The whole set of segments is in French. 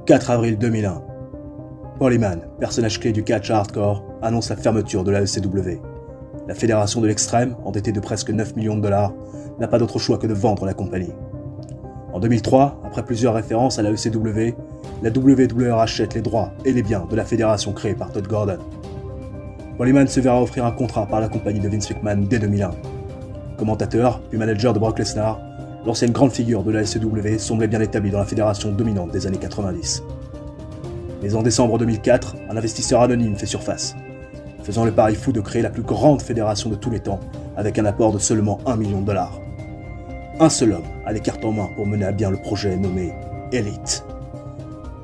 4 avril 2001. Paul Heyman, personnage clé du catch hardcore, annonce la fermeture de la ECW. La fédération de l'extrême, endettée de presque 9 millions de dollars, n'a pas d'autre choix que de vendre la compagnie. En 2003, après plusieurs références à la ECW, la WWE rachète les droits et les biens de la fédération créée par Todd Gordon. Paul Heyman se verra offrir un contrat par la compagnie de Vince McMahon dès 2001. Commentateur, puis manager de Brock Lesnar, l'ancienne grande figure de la ECW semblait bien établie dans la fédération dominante des années 90. Mais en décembre 2004, un investisseur anonyme fait surface, faisant le pari fou de créer la plus grande fédération de tous les temps avec un apport de seulement 1 million de dollars. Un seul homme a les cartes en main pour mener à bien le projet nommé Elite.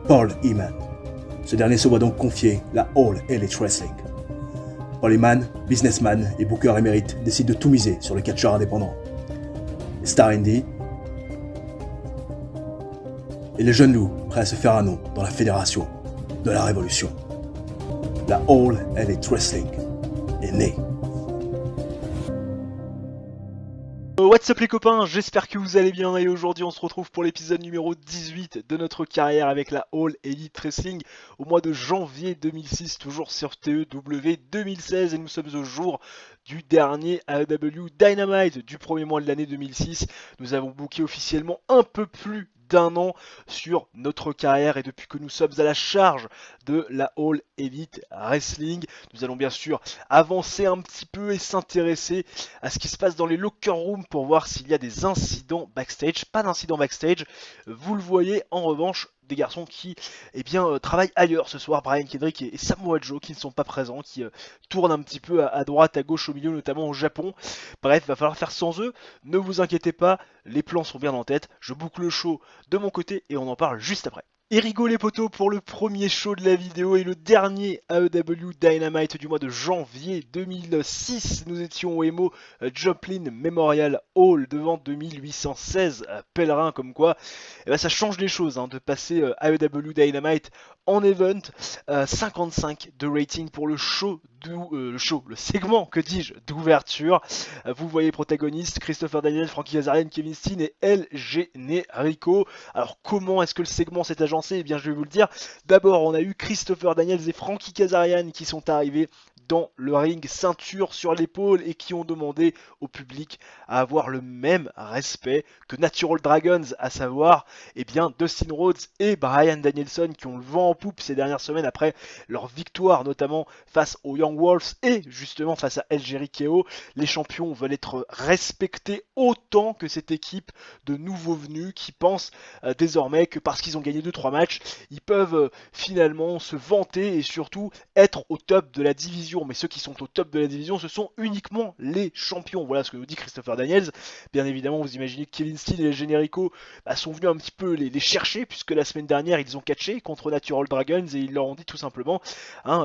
Paul Heyman. Ce dernier se voit donc confier la All Elite Wrestling. Paul Heyman, businessman et booker émérite, décide de tout miser sur le catcheur indépendant. Les stars indie et les jeunes loups prêts à se faire un nom dans la fédération de la révolution. La All Elite Wrestling est née. What's up les copains, j'espère que vous allez bien et aujourd'hui on se retrouve pour l'épisode numéro 18 de notre carrière avec la All Elite Wrestling au mois de janvier 2006, toujours sur TEW 2016 et nous sommes au jour du dernier AEW Dynamite du premier mois de l'année 2006. Nous avons booké officiellement un peu plus d'un an sur notre carrière et depuis que nous sommes à la charge de la All Elite Wrestling, nous allons bien sûr avancer un petit peu et s'intéresser à ce qui se passe dans les locker rooms pour voir s'il y a des incidents backstage. Pas d'incidents backstage, vous le voyez, en revanche des garçons qui travaillent ailleurs ce soir, Brian Kendrick et Samoa Joe qui ne sont pas présents, qui tournent un petit peu à droite, à gauche, au milieu, notamment au Japon. Bref, va falloir faire sans eux, ne vous inquiétez pas, les plans sont bien en tête, je boucle le show de mon côté et on en parle juste après. Et rigolez les potos pour le premier show de la vidéo et le dernier AEW Dynamite du mois de janvier 2006. Nous étions au Emo Joplin Memorial Hall devant 2816 pèlerins, comme quoi ça change les choses de passer AEW Dynamite en event. 55 de rating pour le show, le segment, que dis-je, d'ouverture. Vous voyez protagonistes Christopher Daniels, Frankie Kazarian, Kevin Steen et El Generico. Alors comment est-ce que le segment s'est agencé? Eh bien je vais vous le dire. D'abord on a eu Christopher Daniels et Frankie Kazarian qui sont arrivés dans le ring, ceinture sur l'épaule, et qui ont demandé au public à avoir le même respect que Natural Dragons, à savoir Dustin Rhodes et Bryan Danielson, qui ont le vent en poupe ces dernières semaines après leur victoire notamment face aux Young Wolves et justement face à El Generico. Les champions veulent être respectés autant que cette équipe de nouveaux venus qui pensent désormais que parce qu'ils ont gagné 2-3 matchs, ils peuvent finalement se vanter et surtout être au top de la division. Mais ceux qui sont au top de la division, ce sont uniquement les champions. Voilà ce que nous dit Christopher Daniels. Bien évidemment, vous imaginez que Kevin Steen et El Generico sont venus un petit peu les chercher, puisque la semaine dernière ils ont catché contre Natural Dragons et ils leur ont dit tout simplement,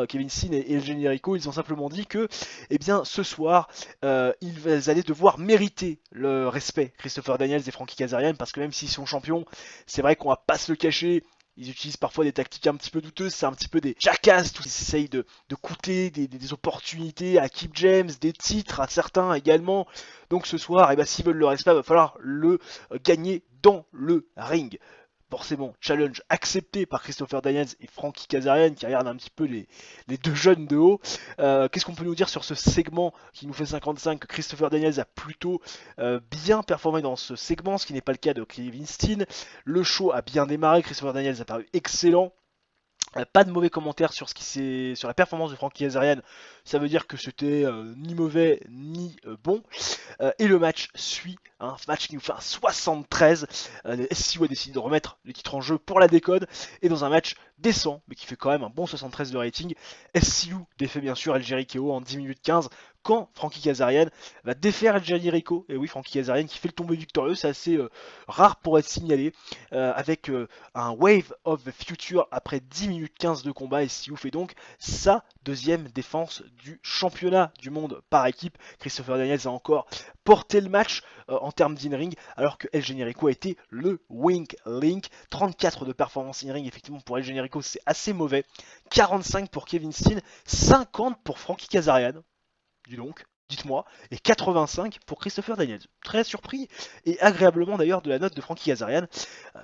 Kevin Steen et El Generico, ils ont simplement dit que ce soir ils allaient devoir mériter le respect, Christopher Daniels et Frankie Kazarian, parce que même s'ils sont champions, c'est vrai qu'on va pas se le cacher, ils utilisent parfois des tactiques un petit peu douteuses, c'est un petit peu des jackasses, ils essayent de coûter des opportunités à Kip James, des titres à certains également. Donc ce soir, s'ils veulent le respect, il va falloir le gagner dans le ring. Forcément, challenge accepté par Christopher Daniels et Frankie Kazarian qui regardent un petit peu les deux jeunes de haut. Qu'est-ce qu'on peut nous dire sur ce segment qui nous fait 55? Que Christopher Daniels a plutôt bien performé dans ce segment, ce qui n'est pas le cas de Kevin Steen. Le show a bien démarré, Christopher Daniels a paru excellent. Pas de mauvais commentaires sur sur la performance de Frankie Kazarian, ça veut dire que c'était ni mauvais ni bon. Et le match suit, un match qui nous fait un 73. SCU a décidé de remettre le titre en jeu pour la décode, et dans un match décent, mais qui fait quand même un bon 73 de rating, SCU défait bien sûr El Generico en 10 minutes 15, quand Frankie Kazarian va défaire El Generico. Et oui, Frankie Kazarian qui fait le tombé victorieux, c'est assez rare pour être signalé, avec un Wave of the Future après 10 minutes 15 de combat. Et SCU fait donc sa deuxième défense du championnat du monde par équipe. Christopher Daniels a encore porté le match en termes d'in-ring, alors que El Generico a été le Wink Link. 34 de performance in-ring, effectivement pour El Generico c'est assez mauvais. 45 pour Kevin Steen, 50 pour Frankie Kazarian. Dis donc dites-moi, et 85 pour Christopher Daniels. Très surpris et agréablement d'ailleurs de la note de Frankie Kazarian.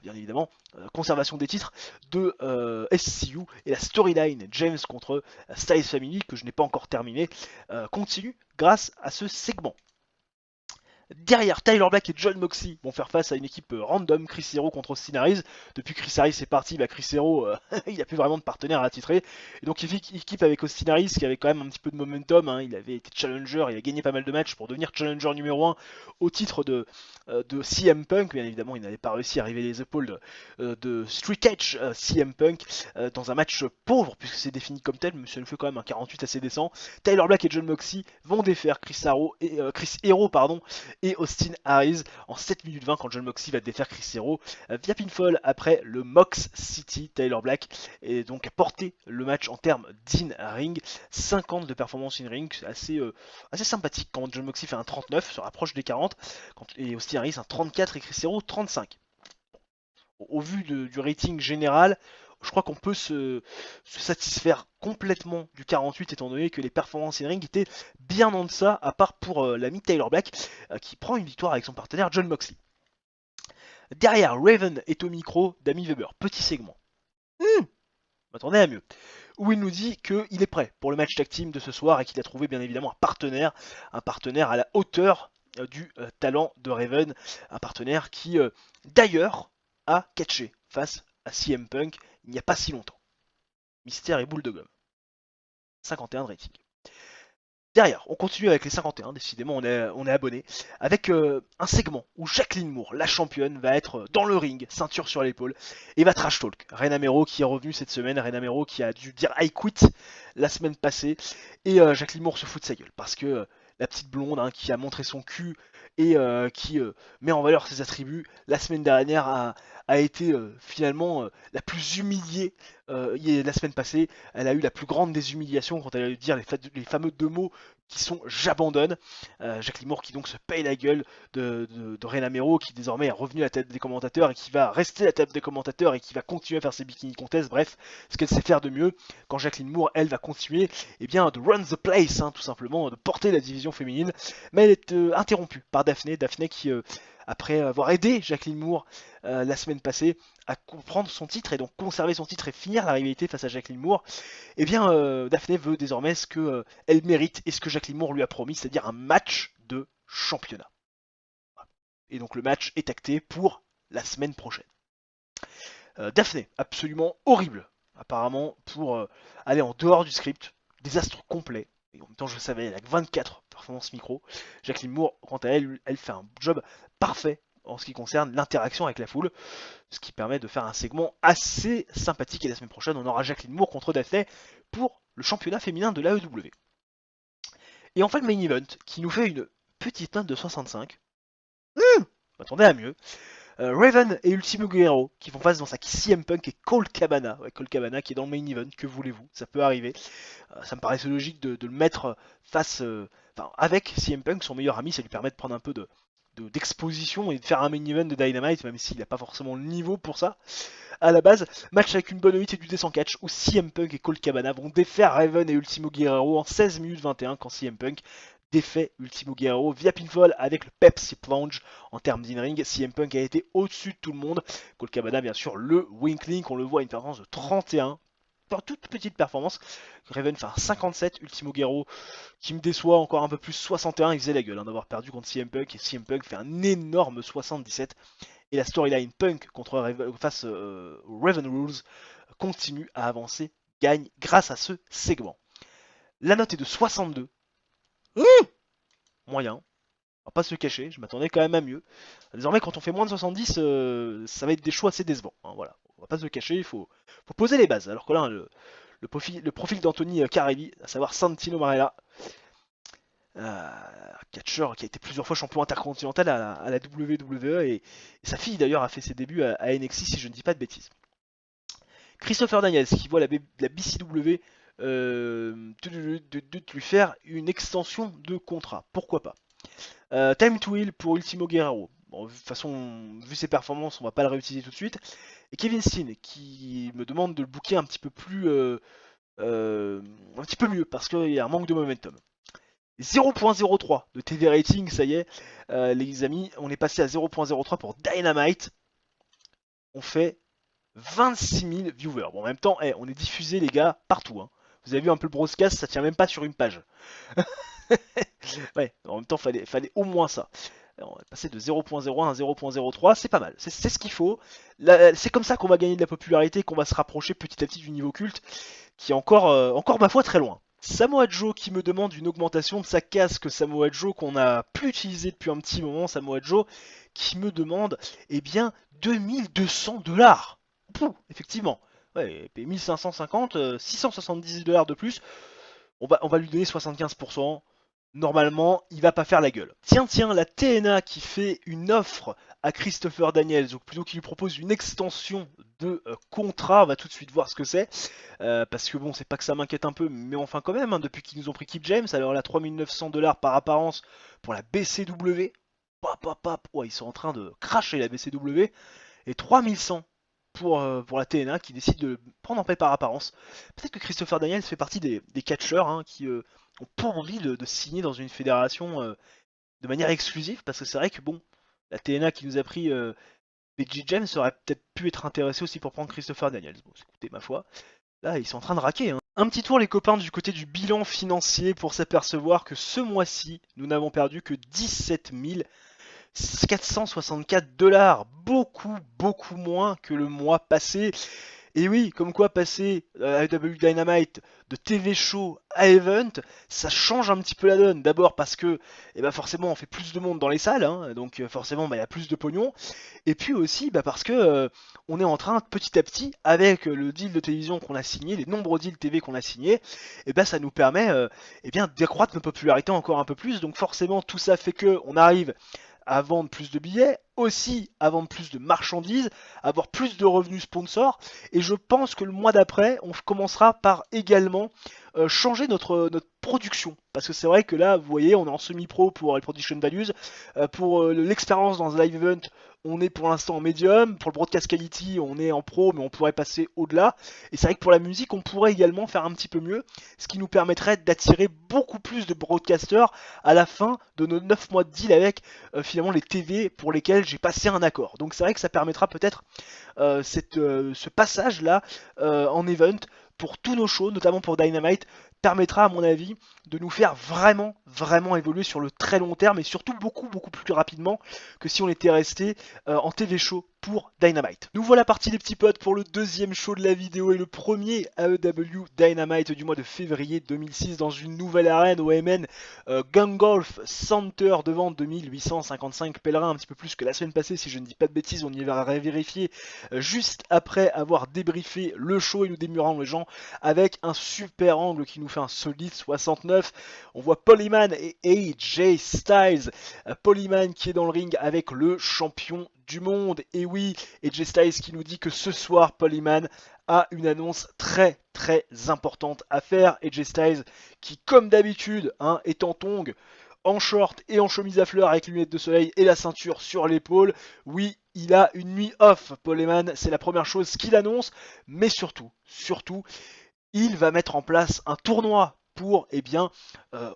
Bien évidemment, conservation des titres de SCU et la storyline James contre Styles Family, que je n'ai pas encore terminé, continue grâce à ce segment. Derrière, Tyler Black et John Moxley vont faire face à une équipe random, Chris Hero contre Austin Aries. Depuis que Chris Harris est parti, Chris Hero, il n'a plus vraiment de partenaire à titrer. Et donc équipe avec Austin Aries qui avait quand même un petit peu de momentum, hein. Il avait été challenger, il a gagné pas mal de matchs pour devenir challenger numéro 1 au titre de CM Punk. Bien évidemment, il n'avait pas réussi à arriver les épaules de Street Catch CM Punk dans un match pauvre, puisque c'est défini comme tel, mais ça nous fait quand même un 48 assez décent. Tyler Black et John Moxley vont défaire Chris Hero et Austin Aries en 7 minutes 20 quand John Moxley va défaire Chris Hero via pinfall après le Mox City. Tyler Black et donc a porté le match en termes d'in-ring, 50 de performance in-ring, assez sympathique quand John Moxley fait un 39, se rapproche des 40, et Austin Aries un 34 et Chris Hero 35. Au vu du rating général, je crois qu'on peut se satisfaire complètement du 48 étant donné que les performances in-ring étaient bien en deçà, à part pour l'ami Tyler Black qui prend une victoire avec son partenaire John Moxley. Derrière, Raven est au micro d'Amy Weber. Petit segment. M'attendais à mieux. Où il nous dit qu'il est prêt pour le match tag team de ce soir et qu'il a trouvé bien évidemment un partenaire à la hauteur du talent de Raven, un partenaire qui d'ailleurs a catché face à CM Punk il n'y a pas si longtemps. Mystère et boule de gomme. 51 de rating. Derrière, on continue avec les 51, décidément on est abonné, avec un segment où Jacqueline Moore, la championne, va être dans le ring, ceinture sur l'épaule, et va trash talk. Rena Mero qui est revenue cette semaine, Rena Mero qui a dû dire I quit la semaine passée, et Jacqueline Moore se fout de sa gueule, parce que la petite blonde qui a montré son cul et qui met en valeur ses attributs, la semaine dernière a été finalement la plus humiliée la semaine passée. Elle a eu la plus grande des humiliations quand elle a dû dire les fameux deux mots qui sont j'abandonne. Jacqueline Moore qui donc se paye la gueule de Rena Mero, qui désormais est revenue à la tête des commentateurs et qui va rester à la tête des commentateurs et qui va continuer à faire ses bikini contests. Bref, ce qu'elle sait faire de mieux, quand Jacqueline Moore elle va continuer de run the place, tout simplement, de porter la division féminine. Mais elle est interrompue par Daphné qui après avoir aidé Jacqueline Moore la semaine passée à comprendre son titre et donc conserver son titre et finir la rivalité face à Jacqueline Moore, Daphné veut désormais ce que elle mérite et ce que Jacqueline Moore lui a promis, c'est-à-dire un match de championnat. Et donc le match est acté pour la semaine prochaine. Daphné, absolument horrible, apparemment, pour aller en dehors du script, désastre complet. Et en même temps, je savais, elle a 24 performances micro. Jacqueline Moore, quant à elle, elle fait un job parfait en ce qui concerne l'interaction avec la foule, ce qui permet de faire un segment assez sympathique. Et la semaine prochaine, on aura Jacqueline Moore contre Daphné pour le championnat féminin de l'AEW. Et enfin, le main event qui nous fait une petite note de 65. Attendez à mieux. Raven et Ultimo Guerrero qui font face dans sa CM Punk et Cole Cabana. Ouais, Cole Cabana qui est dans le main event, que voulez-vous, ça peut arriver. Ça me paraissait logique de le mettre face, avec CM Punk, son meilleur ami, ça lui permet de prendre un peu d'exposition et de faire un main event de Dynamite, même s'il n'a pas forcément le niveau pour ça. À la base, match avec une bonne hit et du descent catch où CM Punk et Cole Cabana vont défaire Raven et Ultimo Guerrero en 16 minutes 21 quand CM Punk défait Ultimo Guerrero via pinfall avec le Pepsi Plunge. En termes d'in-ring, CM Punk a été au-dessus de tout le monde. Cole Cabana, bien sûr, le Winklink, on le voit à une performance de 31. Toute petite performance. Raven fait un 57, Ultimo Guerrero qui me déçoit encore un peu plus, 61. Il faisait la gueule d'avoir perdu contre CM Punk et CM Punk fait un énorme 77. Et la storyline Punk face Raven Rules continue à avancer, gagne grâce à ce segment. La note est de 62. Moyen, on va pas se le cacher, je m'attendais quand même à mieux. Désormais, quand on fait moins de 70, ça va être des choix assez décevants. Voilà, on va pas se le cacher, il faut poser les bases. Alors que là, le profil d'Anthony Carelli, à savoir Santino Marella, catcheur qui a été plusieurs fois champion intercontinental à la WWE et sa fille d'ailleurs a fait ses débuts à NXT si je ne dis pas de bêtises. Christopher Daniels qui voit la BCW de lui faire une extension de contrat, pourquoi pas. Time to Heal pour Ultimo Guerrero. Bon, de toute façon, vu ses performances, on va pas le réutiliser tout de suite. Et Kevin Steen qui me demande de le booker un petit peu plus, un petit peu mieux parce qu'il y a un manque de momentum. 0.03 de TV rating, ça y est, les amis, on est passé à 0.03 pour Dynamite. On fait 26 000 viewers. Bon, en même temps, on est diffusé, les gars, partout. Hein. Vous avez vu un peu le broadcast, ça tient même pas sur une page. Ouais, en même temps, fallait au moins ça. Alors, on est passé de 0.01 à 0.03, c'est pas mal. C'est ce qu'il faut. C'est comme ça qu'on va gagner de la popularité, qu'on va se rapprocher petit à petit du niveau culte, qui est encore ma foi, très loin. Samoa Joe qui me demande une augmentation de sa casque Samoa Joe qu'on n'a plus utilisé depuis un petit moment. Samoa Joe qui me demande, eh bien, 2200 $. Effectivement. Ouais, 1550, 670 $ de plus. On va lui donner 75%. Normalement, il va pas faire la gueule. Tiens, la TNA qui fait une offre à Christopher Daniels, ou plutôt qui lui propose une extension de contrat, on va tout de suite voir ce que c'est. Parce que bon, c'est pas que ça m'inquiète un peu, mais enfin quand même, hein, depuis qu'ils nous ont pris Kip James, alors là, 3900 $ par apparence pour la BCW. Ouais, ils sont en train de cracher la BCW. Et 3100 pour la TNA qui décide de prendre en paix par apparence. Peut-être que Christopher Daniels fait partie des catcheurs hein, qui ont pas envie de signer dans une fédération de manière exclusive, parce que c'est vrai que bon, la TNA qui nous a pris BG James aurait peut-être pu être intéressé aussi pour prendre Christopher Daniels. Bon, écoutez, ma foi, là ils sont en train de raquer. Hein. Un petit tour les copains du côté du bilan financier pour s'apercevoir que ce mois-ci, nous n'avons perdu que 17 464 $, beaucoup moins que le mois passé. Et oui, comme quoi passer à AEW Dynamite de TV show à event, ça change un petit peu la donne. D'abord parce que forcément on fait plus de monde dans les salles, hein, donc forcément il y a plus de pognon. Et puis aussi parce que on est en train petit à petit, avec le deal de télévision qu'on a signé, les nombreux deals TV qu'on a signés, ça nous permet d'accroître notre popularité encore un peu plus. Donc forcément tout ça fait que on arrive à vendre plus de billets, aussi à vendre plus de marchandises, avoir plus de revenus sponsors. Et je pense que le mois d'après, on commencera par également changer notre production. Parce que c'est vrai que là, vous voyez, on est en semi-pro pour les production values. Pour l'expérience dans un live event, on est pour l'instant en médium. Pour le broadcast quality, on est en pro, mais on pourrait passer au-delà. Et c'est vrai que pour la musique, on pourrait également faire un petit peu mieux, ce qui nous permettrait d'attirer beaucoup plus de broadcasters à la fin de nos 9 mois de deal avec finalement les TV pour lesquels j'ai passé un accord. Donc c'est vrai que ça permettra peut-être ce passage-là en event pour tous nos shows, notamment pour Dynamite, permettra à mon avis de nous faire vraiment évoluer sur le très long terme et surtout beaucoup plus rapidement que si on était resté en TV show pour Dynamite. Nous voilà partis les petits potes pour le deuxième show de la vidéo et le premier AEW Dynamite du mois de février 2006 dans une nouvelle arène au MN Gangolf Center devant 2855 pèlerins, un petit peu plus que la semaine passée si je ne dis pas de bêtises. On y va vérifier juste après avoir débriefé le show et nous démurant les gens avec un super angle qui nous fait un solide 69. On voit Paul Heyman et AJ Styles. Paul Heyman qui est dans le ring avec le champion du monde. Et oui, AJ Styles qui nous dit que ce soir, Paul Heyman a une annonce très importante à faire. AJ Styles qui, comme d'habitude, est en tongs, en short et en chemise à fleurs avec lunettes de soleil et la ceinture sur l'épaule. Oui, il a une nuit off, Paul Heyman, c'est la première chose qu'il annonce, mais surtout, il va mettre en place un tournoi pour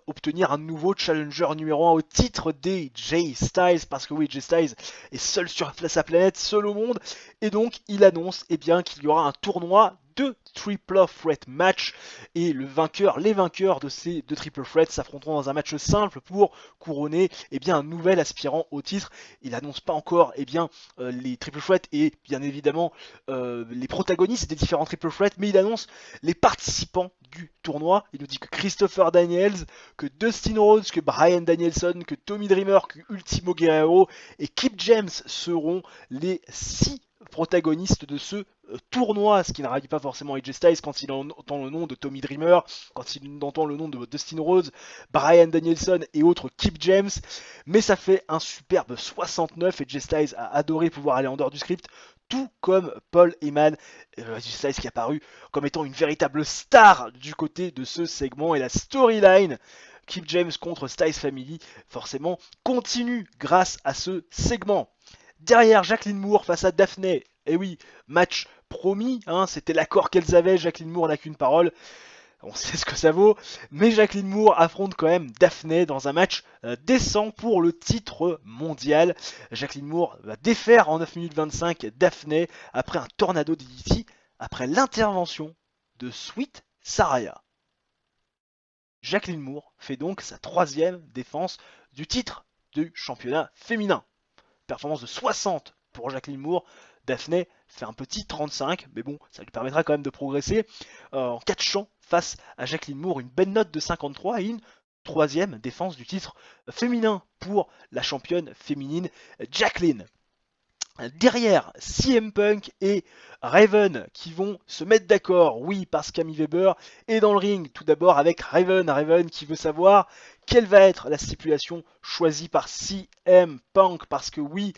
obtenir un nouveau challenger numéro 1 au titre des Jay Styles, parce que oui, Jay Styles est seul sur sa planète, seul au monde, et donc il annonce qu'il y aura un tournoi de triple threat match, et les vainqueurs de ces deux triple threats s'affronteront dans un match simple pour couronner un nouvel aspirant au titre. Il n'annonce pas encore les triple threats et bien évidemment les protagonistes des différents triple threats, mais il annonce les participants du tournoi. Il nous dit que Christopher Daniels, que Dustin Rhodes, que Bryan Danielson, que Tommy Dreamer, que Ultimo Guerrero et Kip James seront les 6 protagonistes de ce tournoi, ce qui ne ravit pas forcément AJ Styles quand il entend le nom de Tommy Dreamer, quand il entend le nom de Dustin Rhodes, Bryan Danielson et autres Kip James, mais ça fait un superbe 69. AJ Styles a adoré pouvoir aller en dehors du script, tout comme Paul Heyman, AJ Styles qui est apparu comme étant une véritable star du côté de ce segment, et la storyline Kip James contre Styles Family forcément continue grâce à ce segment. Derrière, Jacqueline Moore face à Daphné. Et oui, match promis, c'était l'accord qu'elles avaient. Jacqueline Moore n'a qu'une parole. on sait ce que ça vaut, mais Jacqueline Moore affronte quand même Daphné dans un match décent pour le titre mondial. Jacqueline Moore va défaire en 9 minutes 25 Daphné après un tornado DDT, après l'intervention de Sweet Saraya. Jacqueline Moore fait donc sa 3e défense du titre du championnat féminin. Performance de 60 pour Jacqueline Moore. Daphné fait un petit 35, mais bon, ça lui permettra quand même de progresser en catchant face à Jacqueline Moore une belle note de 53 et une 3e défense du titre féminin pour la championne féminine Jacqueline. Derrière, CM Punk et Raven qui vont se mettre d'accord, oui, parce qu'Amy Weber est dans le ring, tout d'abord avec Raven qui veut savoir quelle va être la stipulation choisie par CM Punk, parce que oui,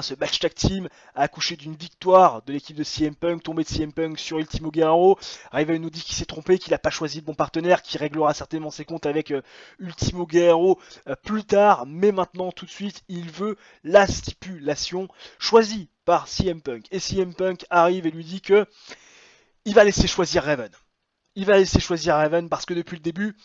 ce match tag team a accouché d'une victoire de l'équipe de CM Punk, tombée de CM Punk sur Ultimo Guerrero. Raven nous dit qu'il s'est trompé, qu'il n'a pas choisi le bon partenaire, qu'il réglera certainement ses comptes avec Ultimo Guerrero plus tard, mais maintenant tout de suite, il veut la stipulation choisie par CM Punk. Et CM Punk arrive et lui dit que il va laisser choisir Raven. Il va laisser choisir Raven parce que depuis le début,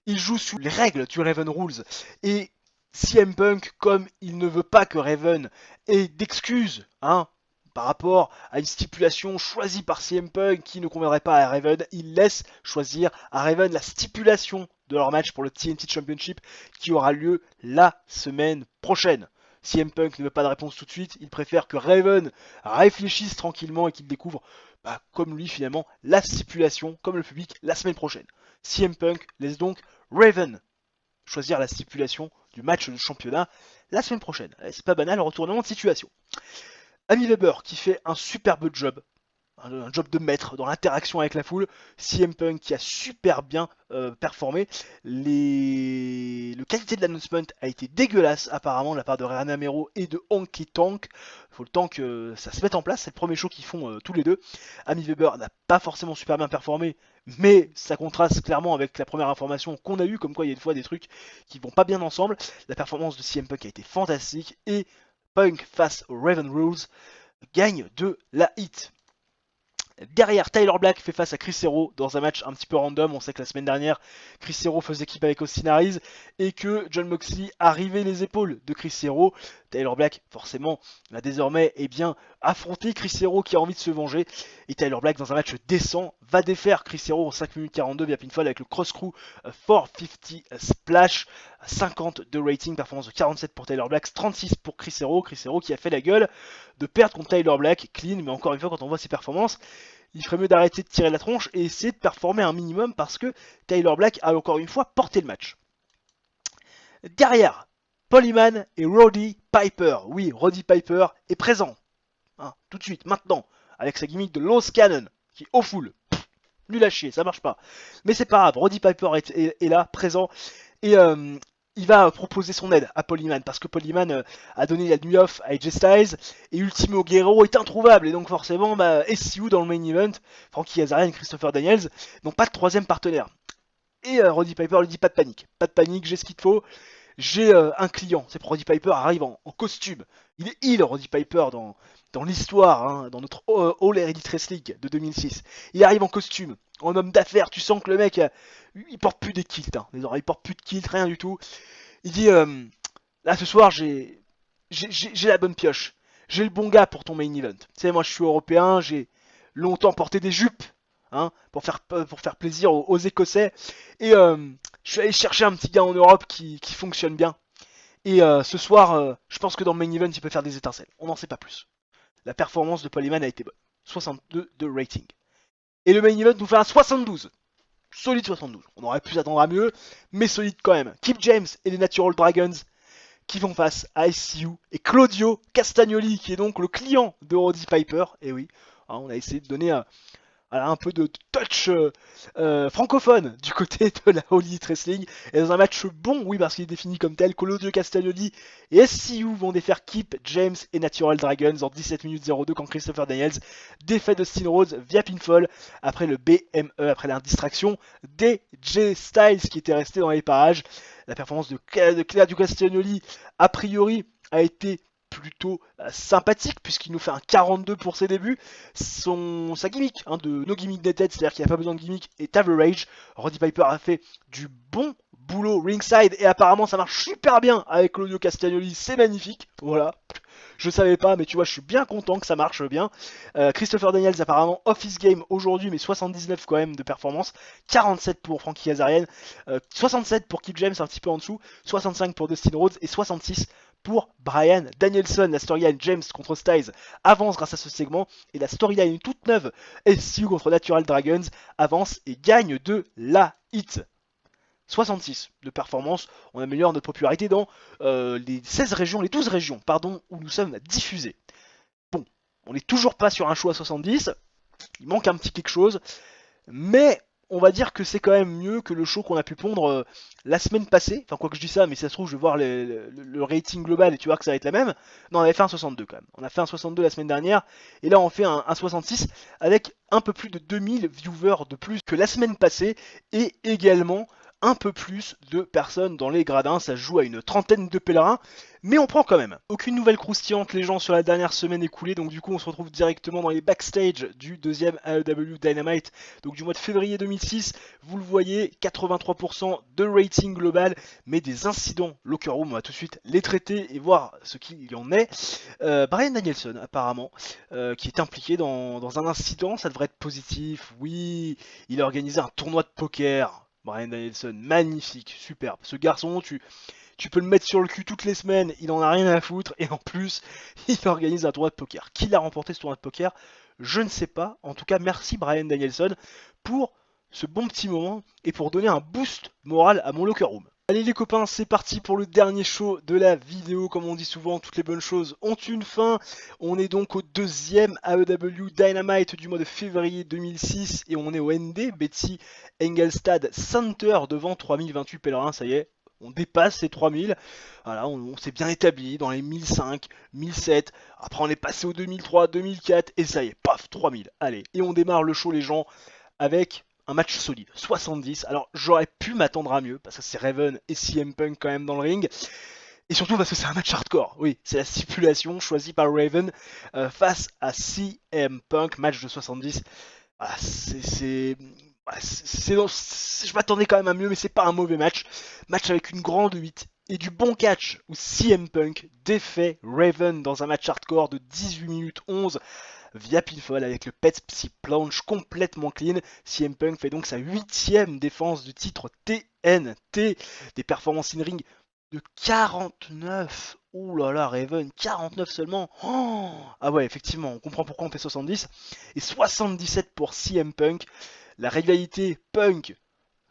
il joue sous les règles du Raven Rules. Et CM Punk, comme il ne veut pas que Raven ait d'excuses, par rapport à une stipulation choisie par CM Punk qui ne conviendrait pas à Raven, il laisse choisir à Raven la stipulation de leur match pour le TNT Championship qui aura lieu la semaine prochaine. CM Punk ne veut pas de réponse tout de suite, il préfère que Raven réfléchisse tranquillement et qu'il découvre, comme lui finalement, la stipulation, comme le public, la semaine prochaine. CM Punk laisse donc Raven choisir la stipulation du match de championnat la semaine prochaine. C'est pas banal, retournement de situation. Amy Weber qui fait un superbe job, un job de maître dans l'interaction avec la foule. CM Punk qui a super bien performé. Le qualité de l'announcement a été dégueulasse apparemment de la part de Rana Mero et de Honky Tonk. Il faut le temps que ça se mette en place. C'est le premier show qu'ils font tous les deux. Amy Weber n'a pas forcément super bien performé, mais ça contraste clairement avec la première information qu'on a eue, comme quoi il y a des fois des trucs qui vont pas bien ensemble. La performance de CM Punk a été fantastique et Punk face au Raven Rules gagne de la hit. Derrière, Tyler Black fait face à Chris Hero dans un match un petit peu random. On sait que la semaine dernière, Chris Hero faisait équipe avec Austin Aries et que Jon Moxley arrivait les épaules de Chris Hero. Tyler Black, forcément, va désormais affronter Chris Hero qui a envie de se venger. Et Tyler Black, dans un match décent, va défaire Chris Hero en 5 minutes 42 via pinfall avec le cross-crew 450 splash. 50 de rating, performance de 47 pour Tyler Black, 36 pour Chris Hero. Chris Hero qui a fait la gueule de perdre contre Tyler Black, clean, mais encore une fois, quand on voit ses performances, il ferait mieux d'arrêter de tirer la tronche et essayer de performer un minimum parce que Tyler Black a encore une fois porté le match. Derrière, Paul Heyman et Roddy Piper. Oui, Roddy Piper est présent. Tout de suite, maintenant, avec sa gimmick de Lost Cannon, qui est au full. Nul à chier, ça marche pas. Mais c'est pas grave, Roddy Piper est là, présent. Et il va proposer son aide à Paul Heyman parce que Paul Heyman a donné la nuit off à AJ Styles et Ultimo Guerrero est introuvable et donc forcément SCU dans le main event, Frankie Kazarian et Christopher Daniels n'ont pas de troisième partenaire. Et Roddy Piper lui dit pas de panique, j'ai ce qu'il te faut, j'ai un client. C'est pour Roddy Piper arrive en costume. Il est heel Roddy Piper dans l'histoire, dans notre All Elite Wrestling de 2006. Il arrive en costume, en homme d'affaires, tu sens que le mec, il porte plus des kilts, il porte plus de kilts, rien du tout. Il dit, là ce soir j'ai la bonne pioche, j'ai le bon gars pour ton main event. Tu sais, moi je suis européen, j'ai longtemps porté des jupes, pour faire plaisir aux Écossais. Et je suis allé chercher un petit gars en Europe qui fonctionne bien. Et ce soir, je pense que dans le main event, il peut faire des étincelles. On n'en sait pas plus. La performance de Paul Heyman a été bonne. 62 de rating. Et le main event nous fait un 72. Solide 72. On aurait pu s'attendre à mieux, mais solide quand même. Kip James et les Natural Dragons qui font face à SCU et Claudio Castagnoli qui est donc le client de Roddy Piper. Et oui, on a essayé de donner un peu de touch francophone du côté de la All Elite Wrestling. Et dans un match bon, oui, parce qu'il est défini comme tel, Claudio Castagnoli et SCU vont défaire Kip, James et Natural Dragons en 17 minutes 02 quand Christopher Daniels défait Dustin Rhodes via pinfall après le BME, après la distraction d'AJ Styles qui était resté dans les parages. La performance de Claudio Castagnoli, a priori, a été plutôt sympathique puisqu'il nous fait un 42 pour ses débuts. Sa gimmick de No Gimmick Netted, c'est-à-dire qu'il n'y a pas besoin de gimmick, est average. Roddy Piper a fait du bon boulot ringside et apparemment ça marche super bien avec Claudio Castagnoli, c'est magnifique, voilà. Je savais pas, mais tu vois, je suis bien content que ça marche bien. Christopher Daniels, apparemment, off his game aujourd'hui, mais 79 quand même de performance. 47 pour Frankie Kazarian, 67 pour Kip James, un petit peu en dessous. 65 pour Dustin Rhodes et 66 pour Bryan Danielson. La storyline James contre Styles avance grâce à ce segment. Et la storyline toute neuve, SCU contre Natural Dragons, avance et gagne de la hit. 66 de performance, on améliore notre popularité dans les 12 régions, où nous sommes diffusés. Bon, on n'est toujours pas sur un show à 70, il manque un petit quelque chose, mais on va dire que c'est quand même mieux que le show qu'on a pu pondre la semaine passée. Enfin, quoi que je dis ça, mais si ça se trouve, je vais voir le rating global et tu vois que ça va être la même. Non, on avait fait un 62 quand même. On a fait un 62 la semaine dernière, et là on fait un 66 avec un peu plus de 2000 viewers de plus que la semaine passée, et également un peu plus de personnes dans les gradins, ça joue à une trentaine de pèlerins, mais on prend quand même. Aucune nouvelle croustillante, les gens, sur la dernière semaine écoulée, donc du coup on se retrouve directement dans les backstage du deuxième AEW Dynamite, donc du mois de février 2006, vous le voyez, 83% de rating global, mais des incidents locker room, on va tout de suite les traiter et voir ce qu'il y en est. Bryan Danielson, apparemment, qui est impliqué dans un incident, ça devrait être positif, oui, il a organisé un tournoi de poker. Bryan Danielson, magnifique, superbe. Ce garçon, tu peux le mettre sur le cul toutes les semaines, il en a rien à foutre, et en plus, il organise un tournoi de poker. Qui l'a remporté ce tournoi de poker? Je ne sais pas. En tout cas, merci Bryan Danielson pour ce bon petit moment et pour donner un boost moral à mon locker room. Allez les copains, c'est parti pour le dernier show de la vidéo. Comme on dit souvent, toutes les bonnes choses ont une fin. On est donc au deuxième AEW Dynamite du mois de février 2006 et on est au ND Betsy Engelstad Center devant 3028 pèlerins. Ça y est, on dépasse les 3000. Voilà, on s'est bien établi dans les 1005, 1007. Après on est passé au 2003, 2004 et ça y est, paf, 3000. Allez, et on démarre le show les gens avec un match solide, 70. Alors j'aurais pu m'attendre à mieux, parce que c'est Raven et CM Punk quand même dans le ring. Et surtout parce que c'est un match hardcore. Oui, c'est la stipulation choisie par Raven face à CM Punk, match de 70. Voilà, je m'attendais quand même à mieux, mais c'est pas un mauvais match. Match avec une grande 8 et du bon catch où CM Punk défait Raven dans un match hardcore de 18 minutes 11 via pinfall avec le Petsy Planche complètement clean. CM Punk fait donc sa 8ème défense du titre TNT. Des performances in-ring de 49. Ouh là là, Raven, 49 seulement. Oh, ah ouais, effectivement, on comprend pourquoi on fait 70. Et 77 pour CM Punk. La rivalité Punk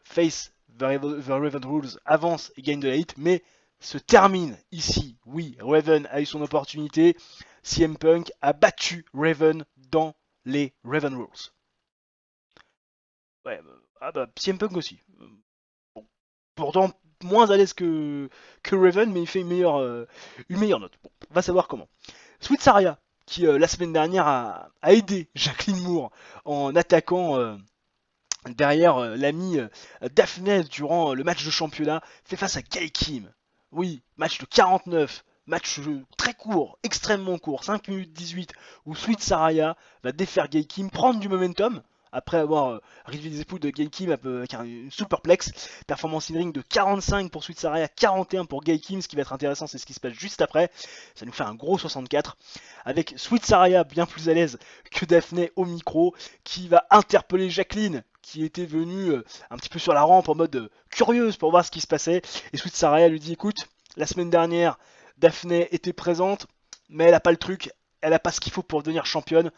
face The Raven Rules avance et gagne de la hit, mais se termine ici. Oui, Raven a eu son opportunité. CM Punk a battu Raven dans les Raven Rules. Ouais, CM Punk aussi. Bon, pourtant moins à l'aise que Raven, mais il fait une meilleure note. Bon, on va savoir comment. Sweet Saria, qui la semaine dernière a aidé Jacqueline Moore en attaquant derrière l'ami Daphne durant le match de championnat, fait face à Gail Kim. Oui, match de 49, match très court, extrêmement court, 5 minutes 18, où Sweet Saraya va défaire Gail Kim, prendre du momentum, après avoir réduit les épaules de Gail Kim avec une superplex. Performance in ring de 45 pour Sweet Saraya, 41 pour Gail Kim. Ce qui va être intéressant, c'est ce qui se passe juste après. Ça nous fait un gros 64, avec Sweet Saraya bien plus à l'aise que Daphne au micro, qui va interpeller Jacqueline, qui était venue un petit peu sur la rampe en mode curieuse pour voir ce qui se passait. Et Sweet Saraya lui dit: écoute, la semaine dernière, Daphne était présente, mais elle a pas le truc, elle a pas ce qu'il faut pour devenir championne.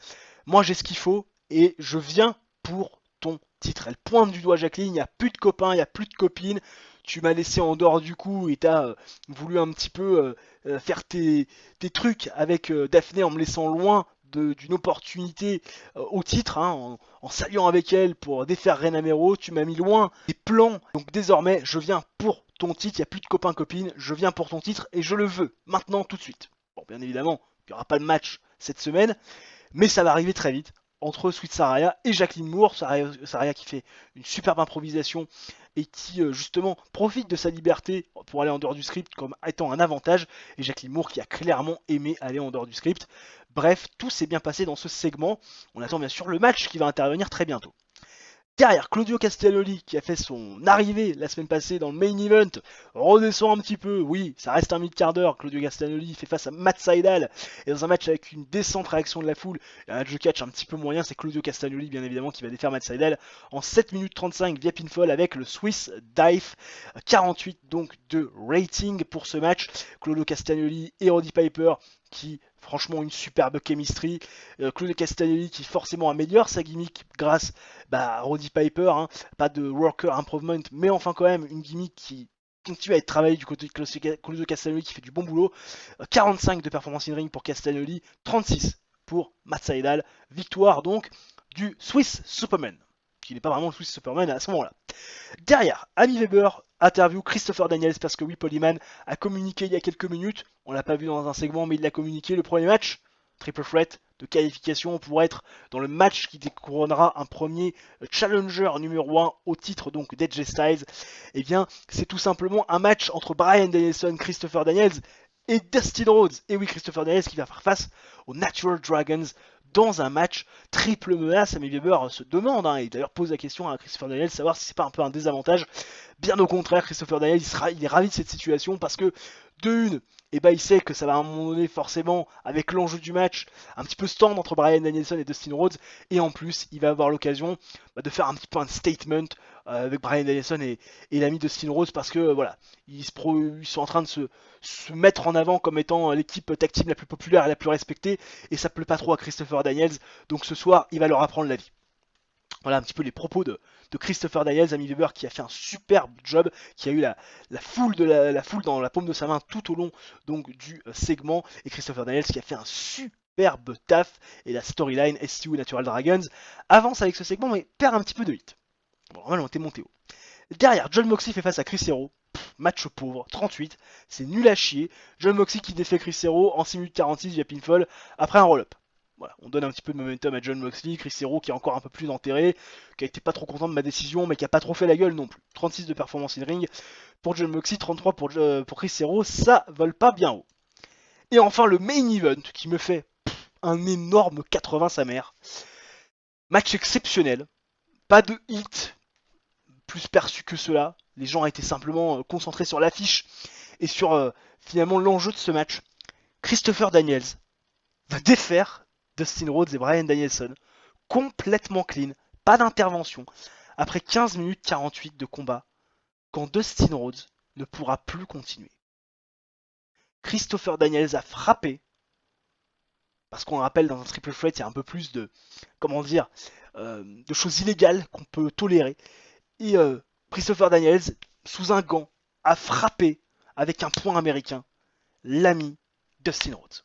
Moi j'ai ce qu'il faut et je viens pour ton titre. Elle pointe du doigt Jacqueline, il n'y a plus de copains, il n'y a plus de copines. Tu m'as laissé en dehors du coup et t'as voulu un petit peu faire tes trucs avec Daphne en me laissant loin d'une opportunité au titre, hein, en s'alliant avec elle pour défaire Reina Mero. Tu m'as mis loin des plans, donc désormais je viens pour ton titre, il n'y a plus de copains-copines, je viens pour ton titre et je le veux, maintenant, tout de suite. Bon, bien évidemment, il n'y aura pas de match cette semaine, mais ça va arriver très vite entre Sweet Saraya et Jacqueline Moore. Saraya qui fait une superbe improvisation et qui justement profite de sa liberté pour aller en dehors du script comme étant un avantage, et Jacqueline Moore qui a clairement aimé aller en dehors du script. Bref, tout s'est bien passé dans ce segment. On attend bien sûr le match qui va intervenir très bientôt. Derrière, Claudio Castagnoli, qui a fait son arrivée la semaine passée dans le main event, redescend un petit peu. Oui, ça reste un mid-cardeur. Claudio Castagnoli fait face à Matt Sydal. Et dans un match avec une décente réaction de la foule, et un match de catch un petit peu moyen, c'est Claudio Castagnoli, bien évidemment, qui va défaire Matt Sydal en 7 minutes 35 via pinfall avec le Swiss Dive. 48 donc de rating pour ce match. Claudio Castagnoli et Roddy Piper qui franchement une superbe chemistry. Claudio Castagnoli qui forcément améliore sa gimmick grâce à Roddy Piper, hein. Pas de worker improvement, mais enfin quand même une gimmick qui continue à être travaillée du côté de Claudio Castagnoli qui fait du bon boulot. 45 de performance in ring pour Castagnoli, 36 pour Matt Sydal. Victoire donc du Swiss Superman, qui n'est pas vraiment le Swiss Superman à ce moment-là. Derrière, Amy Weber interview Christopher Daniels parce que oui, Polyman a communiqué il y a quelques minutes. On l'a pas vu dans un segment, mais il l'a communiqué. Le premier match, triple threat de qualification pour être dans le match qui découronnera un premier challenger numéro 1 au titre donc d'AJ Styles. Et bien, c'est tout simplement un match entre Bryan Danielson, Christopher Daniels et Dustin Rhodes. Et oui, Christopher Daniels qui va faire face aux Natural Dragons dans un match triple menace. Amy Weber se demande, et d'ailleurs pose la question à Christopher Daniels, savoir si c'est pas un peu un désavantage. Bien au contraire, Christopher Daniels, il est ravi de cette situation parce que, de une, il sait que ça va à un moment donné, forcément, avec l'enjeu du match, un petit peu stand entre Bryan Danielson et Dustin Rhodes, et en plus, il va avoir l'occasion de faire un petit peu un statement avec Bryan Danielson et l'ami Dustin Rhodes parce que, voilà, ils sont en train de se mettre en avant comme étant l'équipe tag team la plus populaire et la plus respectée, et ça plaît pas trop à Christopher Daniels, donc ce soir, il va leur apprendre la vie. Voilà un petit peu les propos de Christopher Daniels, Amy Weber qui a fait un superbe job, qui a eu la foule dans la paume de sa main tout au long donc du segment, et Christopher Daniels qui a fait un superbe taf, et la storyline STU Natural Dragons avance avec ce segment mais perd un petit peu de hit. Bon, normalement on était monté haut. Derrière, John Moxley fait face à Chris Hero. Match pauvre, 38, c'est nul à chier. John Moxley qui défait Chris Hero en 6 minutes 46 via pinfall après un roll-up. Voilà, on donne un petit peu de momentum à John Moxley, Chris Hero qui est encore un peu plus enterré, qui a été pas trop content de ma décision, mais qui a pas trop fait la gueule non plus. 36 de performance in ring pour John Moxley, 33 pour Chris Hero, ça vole pas bien haut. Et enfin le main event qui me fait un énorme 80 sa mère. Match exceptionnel, pas de hit plus perçu que cela. Les gens étaient simplement concentrés sur l'affiche et sur finalement l'enjeu de ce match. Christopher Daniels va défaire Dustin Rhodes et Bryan Danielson complètement clean, pas d'intervention, après 15 minutes 48 de combat, quand Dustin Rhodes ne pourra plus continuer. Christopher Daniels a frappé, parce qu'on rappelle dans un triple threat il y a un peu plus de, de choses illégales qu'on peut tolérer, et Christopher Daniels, sous un gant, a frappé avec un poing américain l'ami Dustin Rhodes.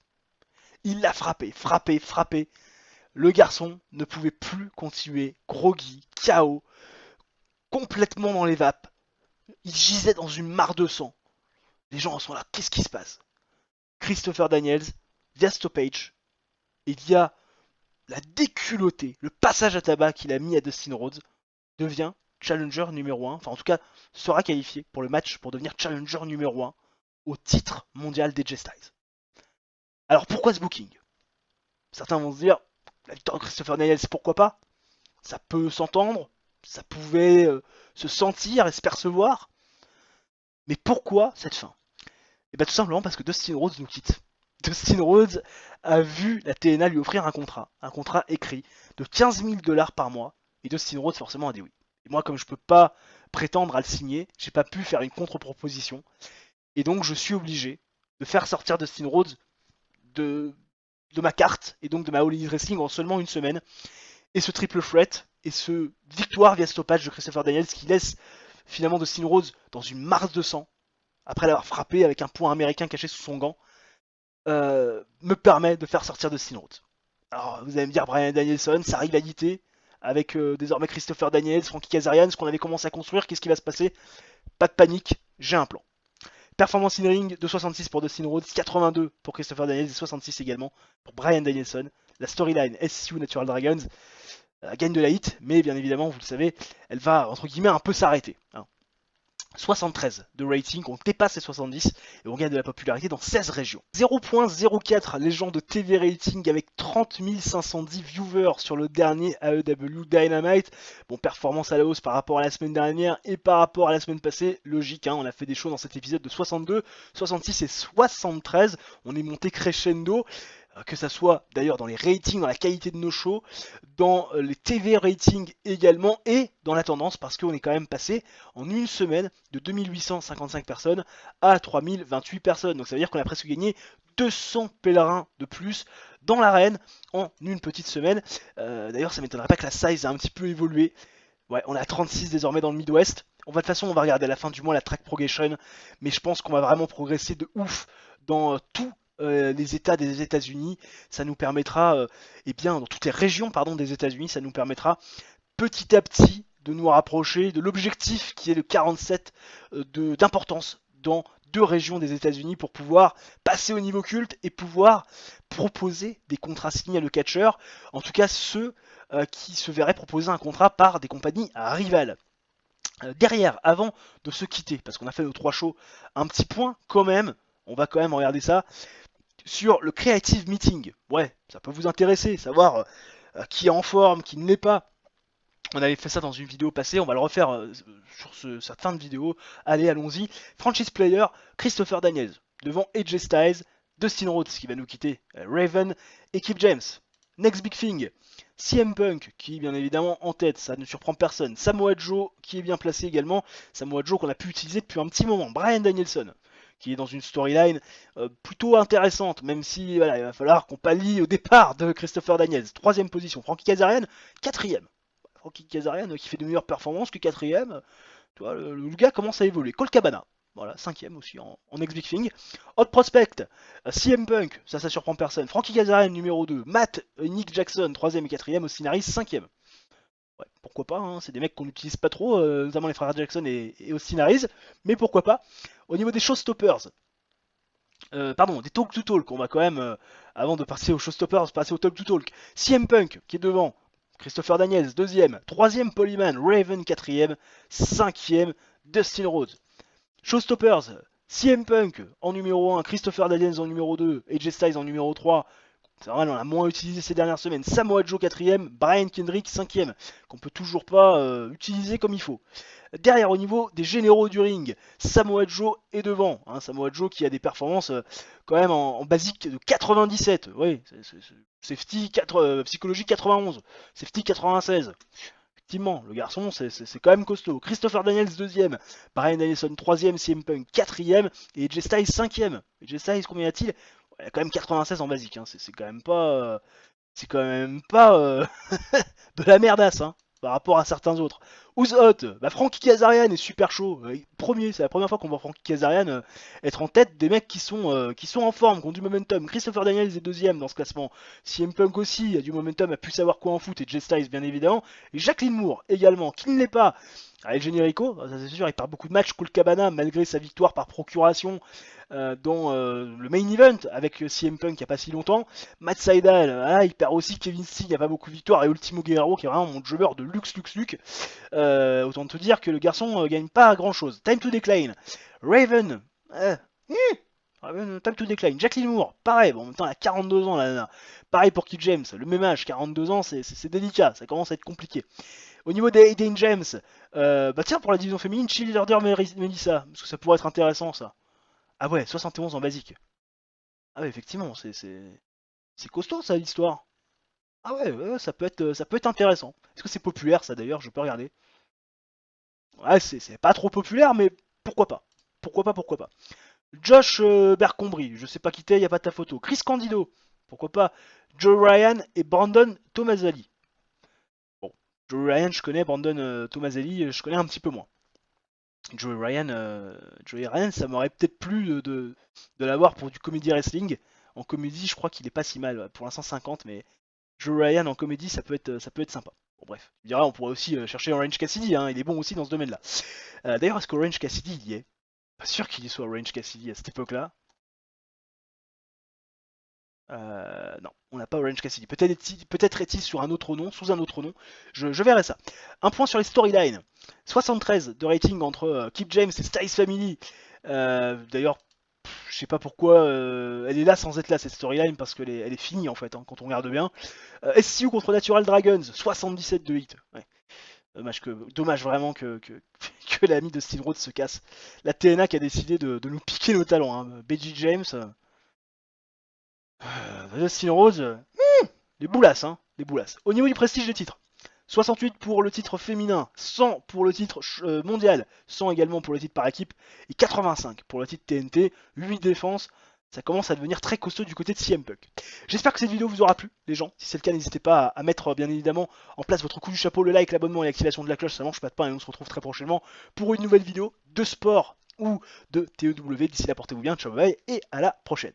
Il l'a frappé. Le garçon ne pouvait plus continuer, groggy, KO, complètement dans les vapes. Il gisait dans une mare de sang. Les gens en sont là, qu'est-ce qui se passe? Christopher Daniels, via stoppage, et via la déculottée, le passage à tabac qu'il a mis à Dustin Rhodes, devient challenger numéro 1, enfin en tout cas sera qualifié pour le match pour devenir challenger numéro 1 au titre mondial d'AJ Styles. Alors pourquoi ce booking? Certains vont se dire, la victoire de Christopher Daniels, pourquoi pas? Ça peut s'entendre, ça pouvait se sentir et se percevoir. Mais pourquoi cette fin? Et bien tout simplement parce que Dustin Rhodes nous quitte. Dustin Rhodes a vu la TNA lui offrir un contrat écrit de 15 000 $ par mois, et Dustin Rhodes forcément a dit oui. Et moi, comme je peux pas prétendre à le signer, j'ai pas pu faire une contre-proposition, et donc je suis obligé de faire sortir Dustin Rhodes de ma carte, et donc de ma All Elite Wrestling en seulement une semaine, et ce triple threat, et ce victoire via stoppage de Christopher Daniels qui laisse finalement Dustin Rhodes dans une mare de sang, après l'avoir frappé avec un poing américain caché sous son gant, me permet de faire sortir Dustin Rhodes. Alors vous allez me dire Bryan Danielson, sa rivalité avec désormais Christopher Daniels, Frankie Kazarian, ce qu'on avait commencé à construire, qu'est-ce qui va se passer? Pas de panique, j'ai un plan. Performance in ring de 66 pour Dustin Rhodes, 82 pour Christopher Daniels et 66 également pour Bryan Danielson. La storyline SCU Natural Dragons gagne de la hit, mais bien évidemment, vous le savez, elle va entre guillemets un peu s'arrêter. Hein. 73 de rating, on dépasse les 70 et on gagne de la popularité dans 16 régions. 0.04 les gens de TV rating avec 30 510 viewers sur le dernier AEW Dynamite. Bon, performance à la hausse par rapport à la semaine dernière et par rapport à la semaine passée, logique, hein, on a fait des shows dans cet épisode de 62, 66 et 73, on est monté crescendo. Que ça soit d'ailleurs dans les ratings, dans la qualité de nos shows, dans les TV ratings également, et dans la tendance, parce qu'on est quand même passé en une semaine de 2855 personnes à 3028 personnes. Donc ça veut dire qu'on a presque gagné 200 pèlerins de plus dans l'arène en une petite semaine. D'ailleurs, ça m'étonnerait pas que la size a un petit peu évolué. Ouais, on est à 36 désormais dans le Midwest. De toute façon, on va regarder à la fin du mois la track progression, mais je pense qu'on va vraiment progresser de ouf dans tout les États des États-Unis. Ça nous permettra, et bien dans toutes les régions pardon des États-Unis, ça nous permettra petit à petit de nous rapprocher de l'objectif qui est le 47 d'importance dans deux régions des États-Unis pour pouvoir passer au niveau culte et pouvoir proposer des contrats signés à le catcheur, en tout cas ceux qui se verraient proposer un contrat par des compagnies rivales. Derrière, avant de se quitter, parce qu'on a fait nos trois shows, un petit point quand même, on va quand même regarder ça, sur le Creative Meeting. Ouais, ça peut vous intéresser, savoir qui est en forme, qui ne l'est pas. On avait fait ça dans une vidéo passée, on va le refaire sur cette fin de vidéo. Allez, allons-y. Franchise Player, Christopher Daniels, devant AJ Styles, Dustin Rhodes qui va nous quitter, Raven et Kip James. Next Big Thing, CM Punk qui est bien évidemment en tête, ça ne surprend personne. Samoa Joe qui est bien placé également, Samoa Joe qu'on a pu utiliser depuis un petit moment. Bryan Danielson qui est dans une storyline plutôt intéressante, même si voilà, il va falloir qu'on pallie au départ de Christopher Daniels. Troisième position, Frankie Kazarian, quatrième. Frankie Kazarian qui fait de meilleures performances que quatrième. Tu vois, le gars commence à évoluer. Colt Cabana, voilà, cinquième aussi en X-Big Thing. Hot Prospect, CM Punk, ça surprend personne. Frankie Kazarian numéro 2. Matt Nick Jackson, troisième et quatrième. Austin Harris, cinquième. Ouais, pourquoi pas, hein, c'est des mecs qu'on n'utilise pas trop, notamment les frères Jackson et Austin Harris, mais pourquoi pas. Au niveau des showstoppers, pardon, des talk to talk, on va quand même, avant de passer aux showstoppers, passer au talk to talk. CM Punk qui est devant, Christopher Daniels deuxième, troisième Polyman, Raven quatrième, cinquième Dustin Rhodes. Showstoppers, CM Punk en numéro 1, Christopher Daniels en numéro 2, AJ Styles en numéro 3. C'est vrai, on a moins utilisé ces dernières semaines. Samoa Joe 4ème, Brian Kendrick 5ème, qu'on peut toujours pas utiliser comme il faut. Derrière, au niveau des généraux du ring, Samoa Joe est devant. Hein, Samoa Joe qui a des performances quand même en basique de 97. Oui, safety 4, psychologie 91, safety 96. Effectivement, le garçon, c'est quand même costaud. Christopher Daniels 2ème, Brian Danielson 3ème, CM Punk 4ème et AJ Styles 5ème. AJ Styles, combien y a-t-il? Il y a quand même 96 en basique, hein. C'est quand même pas, de la merdasse hein, par rapport à certains autres. Who's hot? Bah, Frankie Kazarian est super chaud. Premier, c'est la première fois qu'on voit Frankie Kazarian être en tête des mecs qui sont en forme, qui ont du momentum. Christopher Daniels est deuxième dans ce classement. CM Punk aussi a du momentum, a pu savoir quoi en foot, et Jay Styles bien évidemment. Et Jacqueline Moore également, qui ne l'est pas. El Generico, ça c'est sûr, il perd beaucoup de matchs. Colt Cabana, malgré sa victoire par procuration dans le main event avec CM Punk il n'y a pas si longtemps. Matt Sydal, il perd aussi Kevin Steen, il n'y a pas beaucoup de victoires. Et Ultimo Guerrero, qui est vraiment mon jobber de luxe. Autant te dire que le garçon gagne pas grand chose. Time to Decline. Raven, Time to Decline. Jacqueline Moore, pareil, bon, en même temps, elle a 42 ans là. Pareil pour Kid James, le même âge, 42 ans, c'est délicat, ça commence à être compliqué. Au niveau des Aiden James, bah tiens, pour la division féminine, Cheerleader Melissa, parce que ça pourrait être intéressant ça. Ah ouais, 71 en basique. Ah ouais, effectivement, c'est costaud ça l'histoire. Ah ouais, ça peut être intéressant. Est-ce que c'est populaire ça d'ailleurs? Je peux regarder. Ouais, c'est pas trop populaire, mais pourquoi pas? Pourquoi pas? Josh Bercombri, je sais pas qui t'es, y a pas ta photo. Chris Candido, pourquoi pas? Joe Ryan et Brandon Tomaselli. Bon, Joe Ryan je connais, Brandon Tomaselli je connais un petit peu moins. Joey Ryan, ça m'aurait peut-être plu de l'avoir pour du comedy wrestling. En comédie, je crois qu'il est pas si mal. Pour l'instant 50, mais Joey Ryan en comédie, ça peut être sympa. Bon bref, il dira, on pourrait aussi chercher Orange Cassidy, hein, il est bon aussi dans ce domaine-là. D'ailleurs, est-ce qu'Orange Cassidy il y est? Pas sûr qu'il y soit Orange Cassidy à cette époque-là. Non, on n'a pas Orange Cassidy. Peut-être est-il sur un autre nom, sous un autre nom. Je verrai ça. Un point sur les storylines. 73 de rating entre Kip James et Styles Family. D'ailleurs, je sais pas pourquoi elle est là sans être là cette storyline parce qu'elle elle est finie en fait hein, quand on regarde bien. SCU contre Natural Dragons, 77 de hit. Ouais. Dommage vraiment que l'ami de Steel Rhodes se casse. La TNA qui a décidé de nous piquer nos talents. Hein. BG James, Steel Rhodes, les boulasses, hein, les boulasses. Au niveau du prestige des titres, 68 pour le titre féminin, 100 pour le titre mondial, 100 également pour le titre par équipe, et 85 pour le titre TNT, 8 défenses. Ça commence à devenir très costaud du côté de CM Punk. J'espère que cette vidéo vous aura plu, les gens. Si c'est le cas, n'hésitez pas à mettre bien évidemment en place votre coup du chapeau, le like, l'abonnement et l'activation de la cloche. Ça mange pas de pain et on se retrouve très prochainement pour une nouvelle vidéo de sport ou de TEW. D'ici là, portez-vous bien, ciao, bye et à la prochaine.